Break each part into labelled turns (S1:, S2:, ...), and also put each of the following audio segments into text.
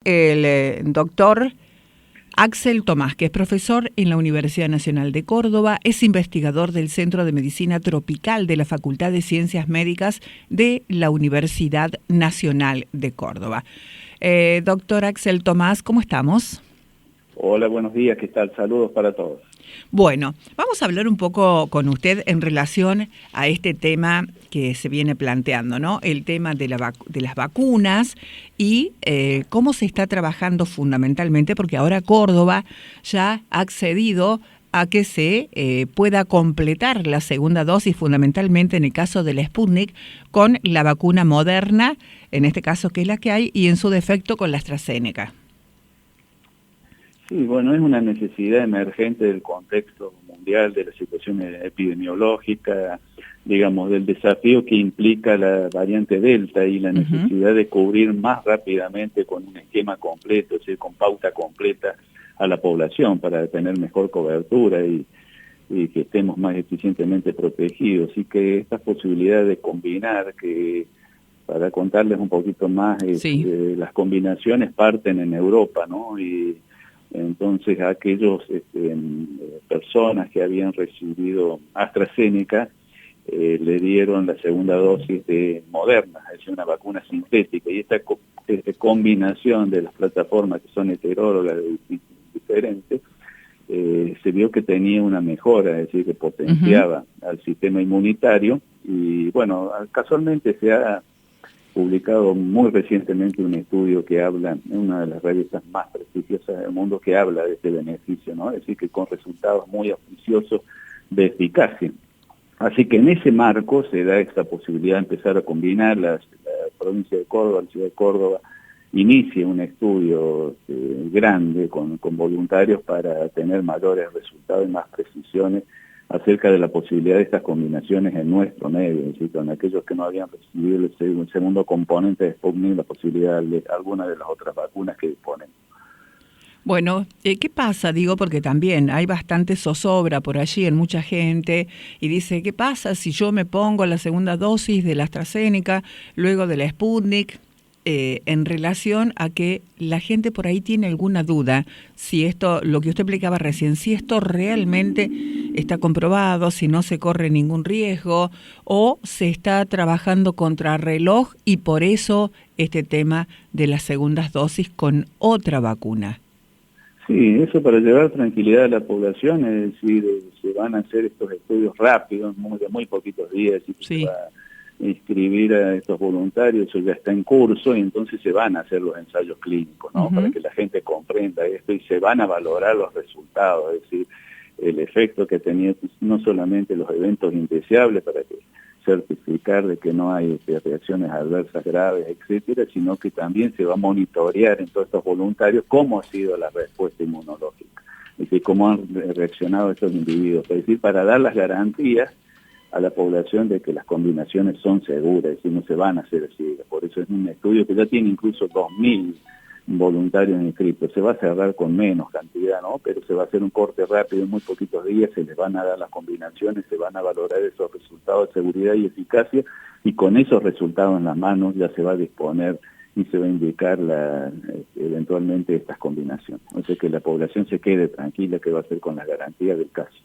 S1: El doctor Axel Tomás, que es profesor en la Universidad Nacional de Córdoba, es investigador del Centro de Medicina Tropical de la Facultad de Ciencias Médicas de la Universidad Nacional de Córdoba. Doctor Axel Tomás, ¿cómo estamos?
S2: Hola, buenos días, ¿qué tal? Saludos para todos.
S1: Bueno, vamos a hablar un poco con usted en relación a este tema que se viene planteando, ¿no? El tema de las vacunas y cómo se está trabajando fundamentalmente, porque ahora Córdoba ya ha accedido a que se pueda completar la segunda dosis, fundamentalmente en el caso de la Sputnik, con la vacuna Moderna, en este caso que es la que hay, y en su defecto con la AstraZeneca.
S2: Sí, bueno, es una necesidad emergente del contexto mundial, de la situación epidemiológica, digamos, del desafío que implica la variante Delta y la necesidad de cubrir más rápidamente con un esquema completo, es decir, con pauta completa a la población para tener mejor cobertura y que estemos más eficientemente protegidos. Y que estas posibilidades de combinar, que para contarles un poquito más, las combinaciones parten en Europa, ¿no? Y entonces aquellos personas que habían recibido AstraZeneca le dieron la segunda dosis de Moderna, es decir, una vacuna sintética, y esta combinación de las plataformas que son heterólogas diferentes se vio que tenía una mejora, es decir, que potenciaba al sistema inmunitario. Y bueno, casualmente se ha publicado muy recientemente un estudio que habla, en una de las revistas más prestigiosas del mundo, que habla de este beneficio, ¿no? Es decir, que con resultados muy auspiciosos de eficacia. Así que en ese marco se da esta posibilidad de empezar a combinar. La provincia de Córdoba, la ciudad de Córdoba, inicia un estudio grande con voluntarios para tener mayores resultados y más precisiones acerca de la posibilidad de estas combinaciones en nuestro medio, es decir, con aquellos que no habían recibido el segundo componente de Sputnik, la posibilidad de alguna de las otras vacunas que disponen.
S1: Bueno, ¿qué pasa? Digo, porque también hay bastante zozobra por allí en mucha gente y dice, ¿qué pasa si yo me pongo la segunda dosis de la AstraZeneca, luego de la Sputnik? En relación a que la gente por ahí tiene alguna duda, si esto, lo que usted explicaba recién, si esto realmente está comprobado, si no se corre ningún riesgo o se está trabajando contra reloj y por eso este tema de las segundas dosis con otra vacuna.
S2: Sí, eso para llevar tranquilidad a la población, es decir, se van a hacer estos estudios rápidos, de muy poquitos días, y
S1: sí.
S2: se va a inscribir a estos voluntarios, eso ya está en curso, y entonces se van a hacer los ensayos clínicos, ¿no? Para que la gente comprenda esto y se van a valorar los resultados, es decir, el efecto que tenía no solamente los eventos indeseables para que certificar de que no hay reacciones adversas graves, etcétera, sino que también se va a monitorear en todos estos voluntarios cómo ha sido la respuesta inmunológica, es decir, cómo han reaccionado estos individuos, es decir, para dar las garantías a la población de que las combinaciones son seguras, es decir, no se van a hacer así. Por eso es un estudio que ya tiene incluso 2.000 voluntarios inscritos. Se va a cerrar con menos cantidad, ¿no? Pero se va a hacer un corte rápido en muy poquitos días, se les van a dar las combinaciones, se van a valorar esos resultados de seguridad y eficacia, y con esos resultados en las manos ya se va a disponer y se va a indicar eventualmente estas combinaciones. O sea, que la población se quede tranquila, que va a ser con la garantía del caso.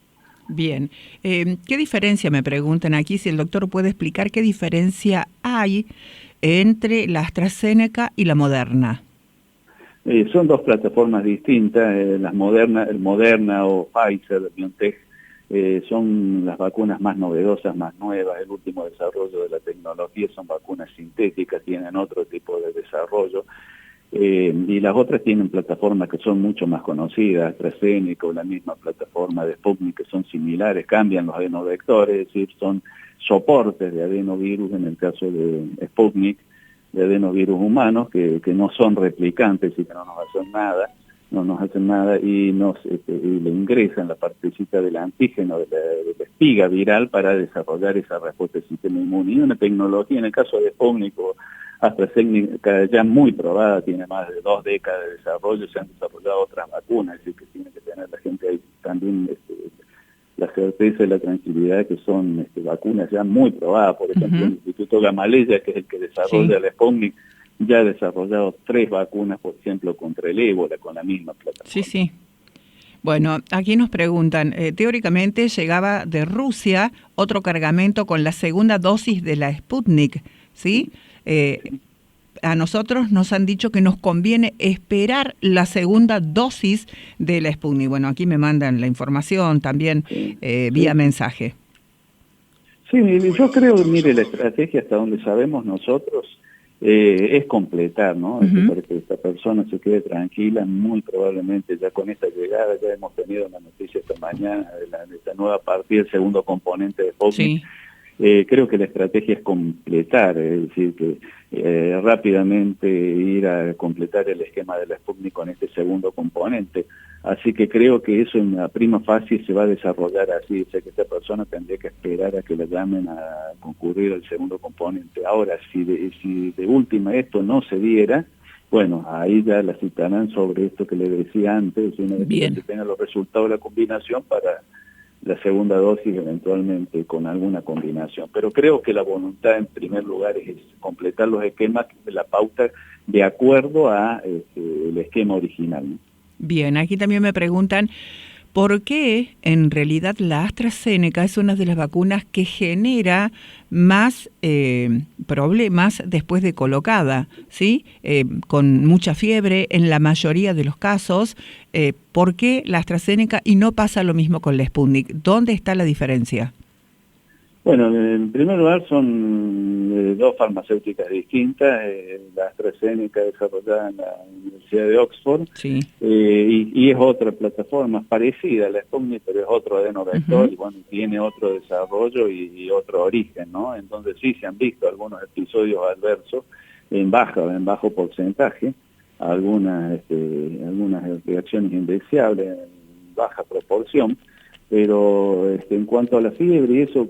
S1: Bien. ¿Qué diferencia, me preguntan aquí, si el doctor puede explicar qué diferencia hay entre la AstraZeneca y la Moderna?
S2: Son dos plataformas distintas. El Moderna o Pfizer, BioNTech, son las vacunas más novedosas, más nuevas, el último desarrollo de la tecnología, son vacunas sintéticas, tienen otro tipo de desarrollo. Y las otras tienen plataformas que son mucho más conocidas, AstraZeneca o la misma plataforma de Sputnik, que son similares, cambian los adenovectores, es decir, son soportes de adenovirus en el caso de Sputnik, de adenovirus humanos, que no son replicantes y que no nos hacen nada, y le ingresan la partecita del antígeno, de la espiga viral para desarrollar esa respuesta del sistema inmune. Y una tecnología, en el caso de Sputnik o AstraZeneca, ya muy probada, tiene más de 2 décadas de desarrollo, se han desarrollado otras vacunas, es decir, que tiene que tener la gente ahí también la certeza y la tranquilidad que son vacunas ya muy probadas. Por ejemplo, el Instituto Gamaleya, que es el que desarrolla la Sputnik, ya ha desarrollado 3 vacunas, por ejemplo, contra el ébola, con la misma plataforma.
S1: Sí, sí. Bueno, aquí nos preguntan, teóricamente llegaba de Rusia otro cargamento con la segunda dosis de la Sputnik, ¿sí? A nosotros nos han dicho que nos conviene esperar la segunda dosis de la Sputnik. Bueno, aquí me mandan la información también vía mensaje.
S2: Sí, yo creo, mire, la estrategia hasta donde sabemos nosotros es completar, ¿no? Para que esta persona se quede tranquila, muy probablemente ya con esta llegada, ya hemos tenido una noticia esta mañana de esta nueva partida, el segundo componente de Sputnik. Sí. Creo que la estrategia es completar, es decir, que rápidamente ir a completar el esquema de la Sputnik con este segundo componente. Así que creo que eso en la prima fase se va a desarrollar así, o sea que esta persona tendría que esperar a que la llamen a concurrir al segundo componente. Ahora, si de última esto no se diera, bueno, ahí ya la citarán sobre esto que le decía antes, una vez que tenga los resultados de la combinación para la segunda dosis eventualmente con alguna combinación. Pero creo que la voluntad en primer lugar es completar los esquemas de la pauta de acuerdo a el esquema original, ¿no?
S1: Bien, aquí también me preguntan por qué en realidad la AstraZeneca es una de las vacunas que genera más problemas después de colocada, ¿sí? Con mucha fiebre en la mayoría de los casos. ¿Por qué la AstraZeneca y no pasa lo mismo con la Sputnik? ¿Dónde está la diferencia?
S2: Bueno, en primer lugar son dos farmacéuticas distintas, la AstraZeneca desarrollada en la Universidad de Oxford, sí. Y es otra plataforma parecida a la Sputnik, pero es otro adenovector, y bueno, tiene otro desarrollo y otro origen, ¿no? Entonces sí se han visto algunos episodios adversos en bajo porcentaje, algunas reacciones indeseables en baja proporción. Pero en cuanto a la fiebre y eso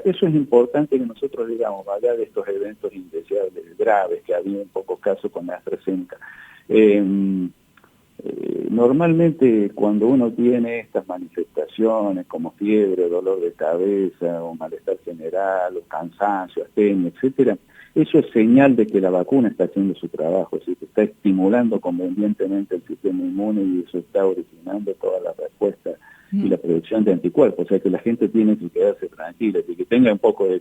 S2: es importante que nosotros digamos, allá de estos eventos indeseables graves que había en pocos casos con la AstraZeneca. Normalmente cuando uno tiene estas manifestaciones como fiebre, dolor de cabeza o malestar general o cansancio, astenia, etcétera, eso es señal de que la vacuna está haciendo su trabajo, es decir, que está estimulando convenientemente el sistema inmune y eso está originando toda la respuesta y la producción de anticuerpos, o sea que la gente tiene que quedarse tranquila, y que tenga un poco de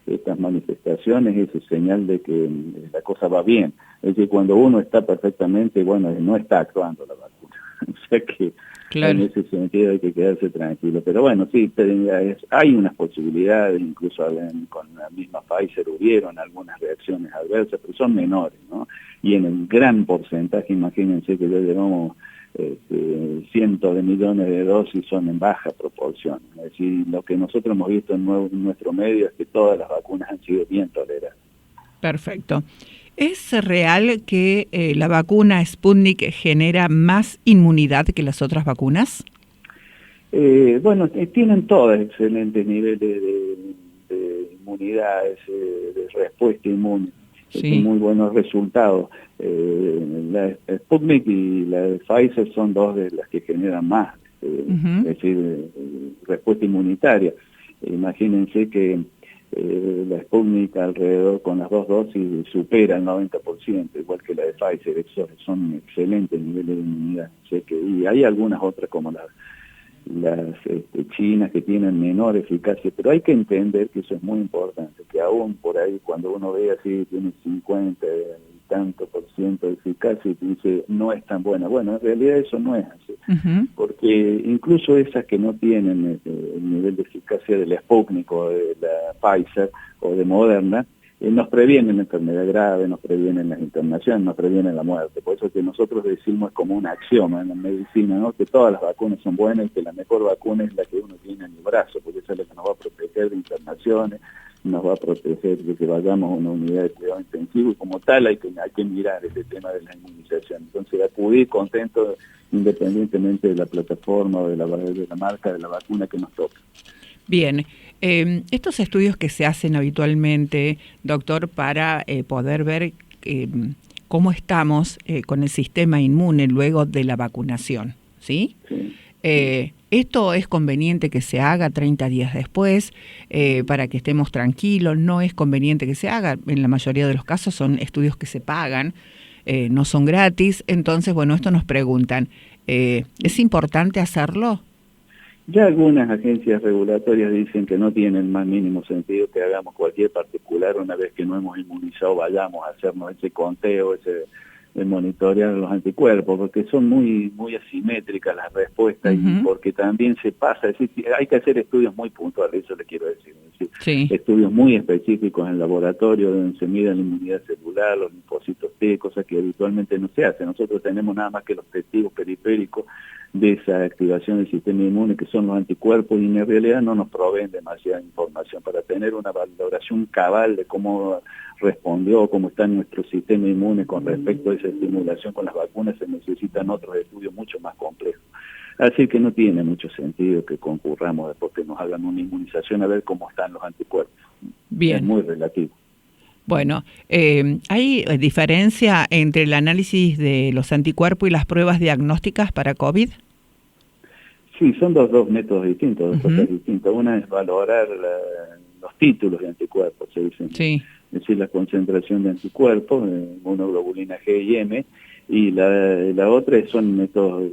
S2: estas manifestaciones, eso es señal de que la cosa va bien. Es decir, cuando uno está perfectamente, bueno, no está actuando la vacuna, o sea que en ese sentido hay que quedarse tranquilo. Pero bueno, sí, hay unas posibilidades, incluso con la misma Pfizer hubieron algunas reacciones adversas, pero son menores, ¿no? Y en el gran porcentaje, imagínense que ya llevamos cientos de millones de dosis son en baja proporción. Es decir, lo que nosotros hemos visto en nuestro medio es que todas las vacunas han sido bien toleradas.
S1: Perfecto. ¿Es real que la vacuna Sputnik genera más inmunidad que las otras vacunas?
S2: Bueno, tienen todas excelentes niveles de inmunidad, de respuesta inmune. Sí. Muy buenos resultados. La Sputnik y la de Pfizer son dos de las que generan más, es decir, respuesta inmunitaria. Imagínense que la Sputnik alrededor con las dos dosis supera el 90%, igual que la de Pfizer, son excelentes niveles de inmunidad. O sea y hay algunas otras como las chinas que tienen menor eficacia, pero hay que entender que eso es muy importante, que aún por ahí cuando uno ve así tiene 50 y tanto por ciento de eficacia y te dice no es tan buena, bueno, en realidad eso no es así, porque incluso esas que no tienen el nivel de eficacia de la Sputnik o de la Pfizer o de Moderna, nos previenen la enfermedad grave, nos previenen las internaciones, nos previenen la muerte. Por eso que nosotros decimos como un axioma en la medicina, ¿no? Que todas las vacunas son buenas y que la mejor vacuna es la que uno tiene en el brazo, porque esa es la que nos va a proteger de internaciones, nos va a proteger de que vayamos a una unidad de cuidado intensivo y como tal hay que mirar ese tema de la inmunización. Entonces acudir contento independientemente de la plataforma o de la marca de la vacuna que nos toque.
S1: Bien, estos estudios que se hacen habitualmente, doctor, para poder ver cómo estamos con el sistema inmune luego de la vacunación, ¿sí? Sí. ¿Esto es conveniente que se haga 30 días después para que estemos tranquilos? ¿No es conveniente que se haga? En la mayoría de los casos son estudios que se pagan, no son gratis. Entonces, bueno, esto nos preguntan, ¿es importante hacerlo?
S2: Ya algunas agencias regulatorias dicen que no tiene el más mínimo sentido que hagamos cualquier particular una vez que no hemos inmunizado, vayamos a hacernos ese conteo, de monitorear los anticuerpos, porque son muy asimétricas las respuestas y porque también se pasa, es decir, hay que hacer estudios muy puntuales, eso le quiero decir, estudios muy específicos en laboratorio donde se mide la inmunidad celular, los linfocitos T, cosas que habitualmente no se hacen. Nosotros tenemos nada más que los testigos periféricos de esa activación del sistema inmune, que son los anticuerpos, y en realidad no nos proveen demasiada información para tener una valoración cabal de cómo respondió, cómo está nuestro sistema inmune con respecto a esa estimulación con las vacunas. Se necesitan otros estudios mucho más complejos. Así que no tiene mucho sentido que concurramos después que nos hagan una inmunización a ver cómo están los anticuerpos.
S1: Bien.
S2: Es muy relativo.
S1: Bueno, ¿hay diferencia entre el análisis de los anticuerpos y las pruebas diagnósticas para COVID?
S2: Sí, son dos métodos distintos, dos cosas distintas. Una es valorar los títulos de anticuerpos, se dicen.
S1: Sí.
S2: Es decir, la concentración de anticuerpos, inmunoglobulina G y M, y la otra son métodos,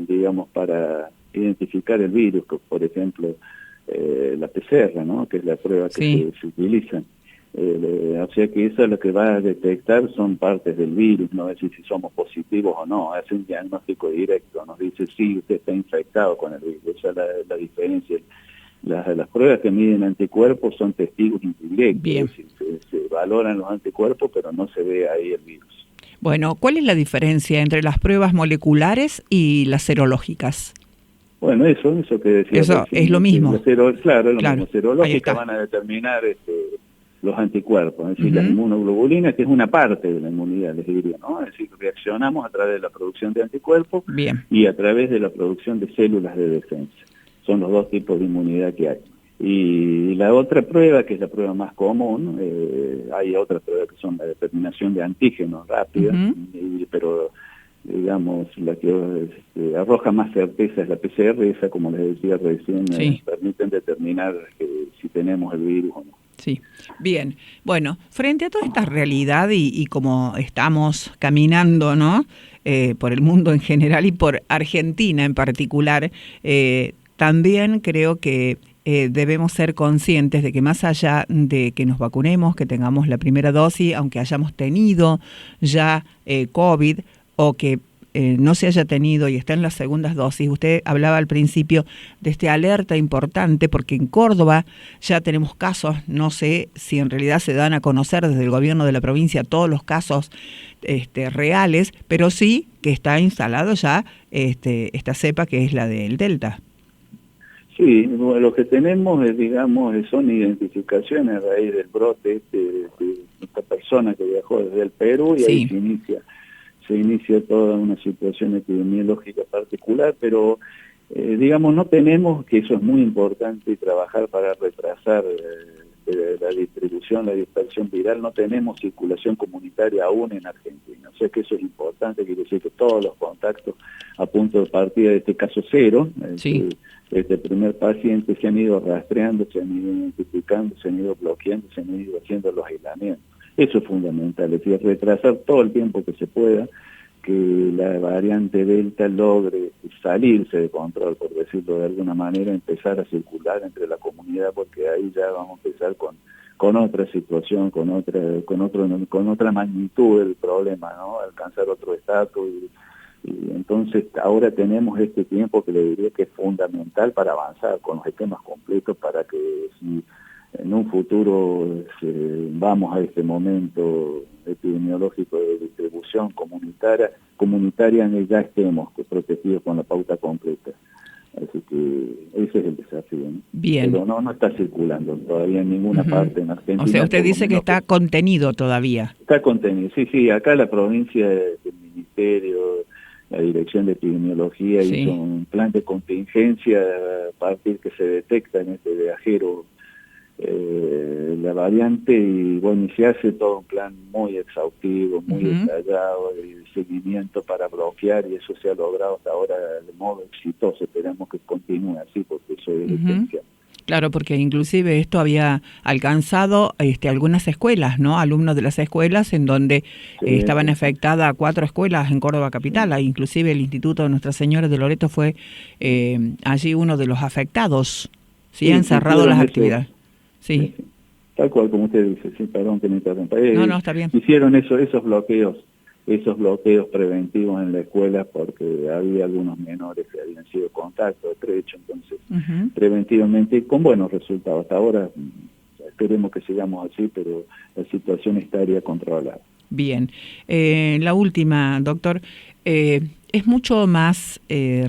S2: digamos, para identificar el virus, por ejemplo, la PCR, ¿no?, que es la prueba que se utiliza. O sea que eso lo que va a detectar son partes del virus, no es decir si somos positivos o no, hace un diagnóstico directo, nos dice sí, usted está infectado con el virus. Esa es la diferencia. Las pruebas que miden anticuerpos son testigos indirectos, es decir, se valoran los anticuerpos, pero no se ve ahí el virus.
S1: Bueno, ¿cuál es la diferencia entre las pruebas moleculares y las serológicas?
S2: Bueno, eso que decía.
S1: Eso recién, es lo mismo.
S2: Claro, es lo mismo. Serológicas van a determinar los anticuerpos, es decir, la inmunoglobulina, que es una parte de la inmunidad, les diría, ¿no? Es decir, reaccionamos a través de la producción de anticuerpos y a través de la producción de células de defensa. Son los dos tipos de inmunidad que hay. Y la otra prueba, que es la prueba más común, hay otras pruebas que son la determinación de antígenos rápida, pero digamos, la que arroja más certeza es la PCR, esa, como les decía recién, permiten determinar si tenemos el virus o no.
S1: Sí, bien. Bueno, frente a toda esta realidad y como estamos caminando, ¿no?, por el mundo en general y por Argentina en particular, también creo que debemos ser conscientes de que más allá de que nos vacunemos, que tengamos la primera dosis, aunque hayamos tenido ya COVID o que no se haya tenido y está en las segundas dosis. Usted hablaba al principio de esta alerta importante porque en Córdoba ya tenemos casos, no sé si en realidad se dan a conocer desde el gobierno de la provincia todos los casos reales, pero sí que está instalado ya esta cepa que es la del Delta.
S2: Sí, bueno, lo que tenemos, digamos, son identificaciones a raíz del brote de esta persona que viajó desde el Perú y ahí se inicia toda una situación epidemiológica particular, pero digamos, no tenemos, que eso es muy importante, trabajar para retrasar la distribución, la dispersión viral. No tenemos circulación comunitaria aún en Argentina, o sea que eso es importante, quiere decir que todos los contactos a punto de partida de este caso cero, este primer paciente, se han ido rastreando, se han ido identificando, se han ido bloqueando, se han ido haciendo los aislamientos. Eso es fundamental, es decir, retrasar todo el tiempo que se pueda, que la variante Delta logre salirse de control, por decirlo de alguna manera, empezar a circular entre la comunidad, porque ahí ya vamos a empezar con otra situación, con otra magnitud del problema, ¿no? Alcanzar otro estatus y entonces ahora tenemos este tiempo que le diría que es fundamental para avanzar con los esquemas completos para que si en un futuro vamos a este momento epidemiológico de distribución comunitaria ya estemos protegidos con la pauta completa. Así que ese es el desafío, ¿no?
S1: Bien.
S2: Pero no está circulando todavía en ninguna parte en Argentina.
S1: O sea, usted dice que está contenido todavía.
S2: Está contenido, sí, acá la provincia del Ministerio, la Dirección de Epidemiología hizo un plan de contingencia a partir que se detecta en este viajero la variante, y bueno, y se hace todo un plan muy exhaustivo, muy detallado de seguimiento para bloquear, y eso se ha logrado hasta ahora de modo exitoso. Esperamos que continúe así, porque eso es esencial.
S1: Claro, porque inclusive esto había alcanzado algunas escuelas, ¿no? Alumnos de las escuelas en donde estaban afectadas 4 escuelas en Córdoba capital. Inclusive el Instituto de Nuestra Señora de Loreto fue allí uno de los afectados. Sí, han cerrado las actividades. Sí.
S2: Tal cual como usted dice, sí, perdón que me interrumpa.
S1: No, está bien.
S2: Hicieron esos bloqueos preventivos en la escuela, porque había algunos menores que habían sido contacto estrecho, entonces preventivamente con buenos resultados. Hasta ahora esperemos que sigamos así, pero la situación estaría controlada.
S1: Bien. La última, doctor. ¿Es mucho más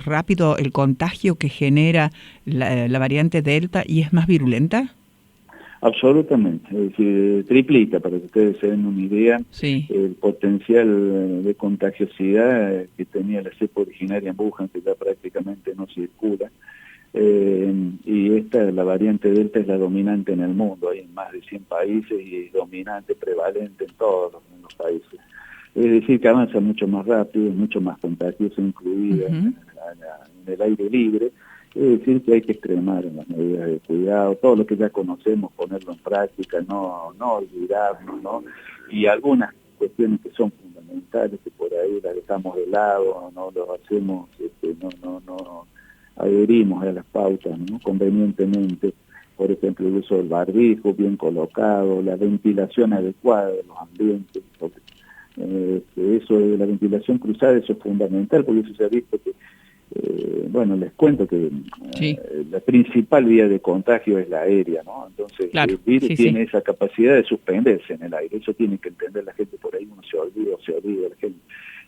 S1: rápido el contagio que genera la variante Delta y es más virulenta?
S2: Absolutamente, es decir, triplica, para que ustedes se den una idea, el potencial de contagiosidad que tenía la cepa originaria en Wuhan, que ya prácticamente no circula, y la variante Delta es la dominante en el mundo, hay en más de 100 países y dominante, prevalente en todos los países. Es decir, que avanza mucho más rápido, mucho más contagioso, incluida en el aire libre. Es decir, que hay que extremar en las medidas de cuidado, todo lo que ya conocemos, ponerlo en práctica, no olvidarnos, ¿no? Y algunas cuestiones que son fundamentales, que por ahí las dejamos de lado, no lo hacemos, no adherimos a las pautas, ¿no? Convenientemente. Por ejemplo, el uso del barbijo bien colocado, la ventilación adecuada de los ambientes, porque eso de la ventilación cruzada, eso es fundamental, porque eso se ha visto que bueno, les cuento que la principal vía de contagio es la aérea, ¿no? Entonces, el virus tiene esa capacidad de suspenderse en el aire. Eso tiene que entender la gente, por ahí uno se olvida la gente.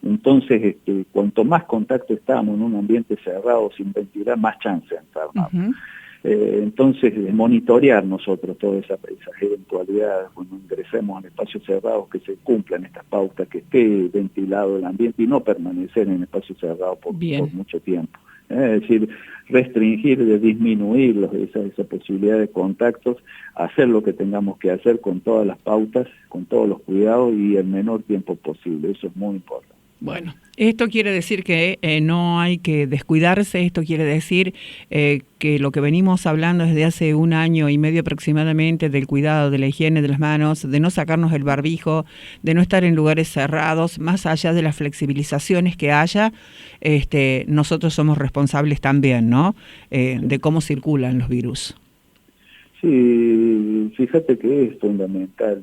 S2: Entonces, cuanto más contacto estamos en un ambiente cerrado, sin ventilar, más chance de enfermarnos. Entonces, monitorear nosotros todas esas eventualidades cuando ingresemos en espacios cerrados, que se cumplan estas pautas, que esté ventilado el ambiente y no permanecer en espacios cerrados por mucho tiempo. Es decir, restringir, disminuir esa posibilidad de contactos, hacer lo que tengamos que hacer con todas las pautas, con todos los cuidados y el menor tiempo posible. Eso es muy importante.
S1: Bueno, esto quiere decir que no hay que descuidarse, esto quiere decir que lo que venimos hablando desde hace 1 año y medio aproximadamente del cuidado, de la higiene de las manos, de no sacarnos el barbijo, de no estar en lugares cerrados, más allá de las flexibilizaciones que haya, nosotros somos responsables también, ¿no? De cómo circulan los virus.
S2: Sí, fíjate que es fundamental.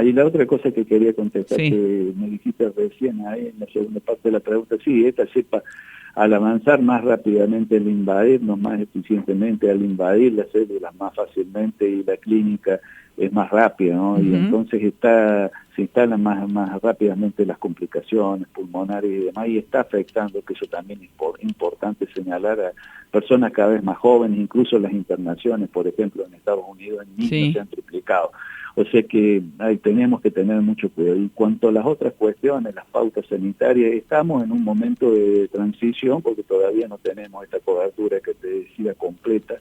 S2: Y la otra cosa que quería contestar, que me dijiste recién ahí en la segunda parte de la pregunta, esta cepa, al avanzar más rápidamente, al invadirnos más eficientemente, al invadir las células más fácilmente, y la clínica es más rápida, ¿no? Y entonces se instalan más rápidamente las complicaciones pulmonares y demás, y está afectando, que eso también es importante señalar, a personas cada vez más jóvenes, incluso las internaciones, por ejemplo, en Estados Unidos, en niños se han triplicado. O sea que tenemos que tener mucho cuidado. Y cuanto a las otras cuestiones, las pautas sanitarias, estamos en un momento de transición, porque todavía no tenemos esta cobertura que te decía completa,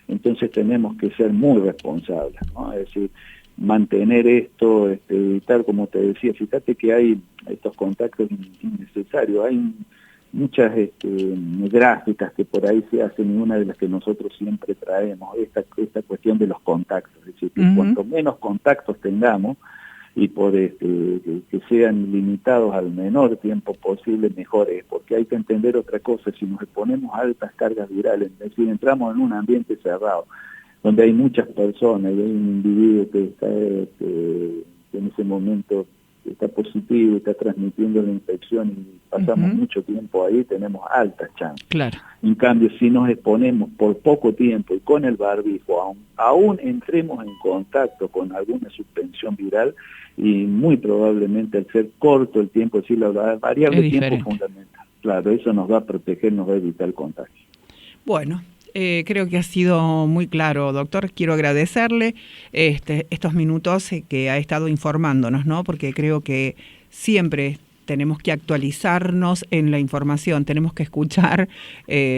S2: entonces tenemos que ser muy responsables, ¿no? Es decir, mantener esto, evitar, como te decía, fíjate que hay estos contactos innecesarios, hay muchas gráficas que por ahí se hacen, y una de las que nosotros siempre traemos, esta cuestión de los contactos, es decir, que cuanto menos contactos tengamos, y por que sean limitados al menor tiempo posible, mejor es, porque hay que entender otra cosa: si nos exponemos a altas cargas virales, es decir, entramos en un ambiente cerrado, donde hay muchas personas, y hay un individuo que está en ese momento está positivo, está transmitiendo la infección, y pasamos mucho tiempo ahí, tenemos altas chances.
S1: Claro.
S2: En cambio, si nos exponemos por poco tiempo y con el barbijo, aún entremos en contacto con alguna suspensión viral, y muy probablemente al ser corto el tiempo, es decir, la variable tiempo es fundamental. Claro, eso nos va a proteger, nos va a evitar el contagio.
S1: Bueno, creo que ha sido muy claro, doctor. Quiero agradecerle estos minutos que ha estado informándonos, ¿no? Porque creo que siempre tenemos que actualizarnos en la información, tenemos que escuchar,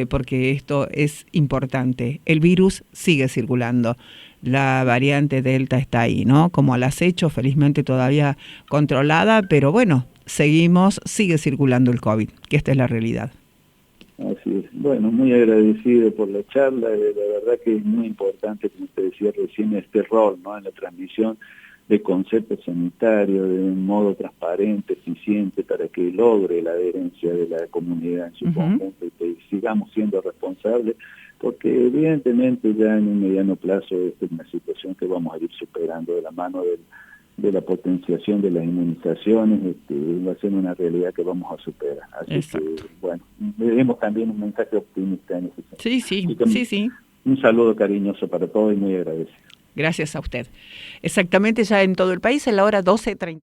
S1: porque esto es importante. El virus sigue circulando. la variante Delta está ahí, ¿no? Como al acecho, felizmente todavía controlada, pero bueno, sigue circulando el COVID, que esta es la realidad.
S2: Así es. Bueno, muy agradecido por la charla, la verdad que es muy importante, como usted decía recién, este rol, ¿no?, en la transmisión de conceptos sanitarios de un modo transparente, eficiente, para que logre la adherencia de la comunidad en su conjunto y que sigamos siendo responsables, porque evidentemente ya en un mediano plazo esta es una situación que vamos a ir superando de la mano de la potenciación de las inmunizaciones, va a ser una realidad que vamos a superar. Así
S1: Exacto.
S2: que, bueno, demos también un mensaje optimista en ese sentido.
S1: Sí.
S2: Un saludo cariñoso para todos y muy agradecido.
S1: Gracias a usted. Exactamente, ya en todo el país, en la hora 12:30.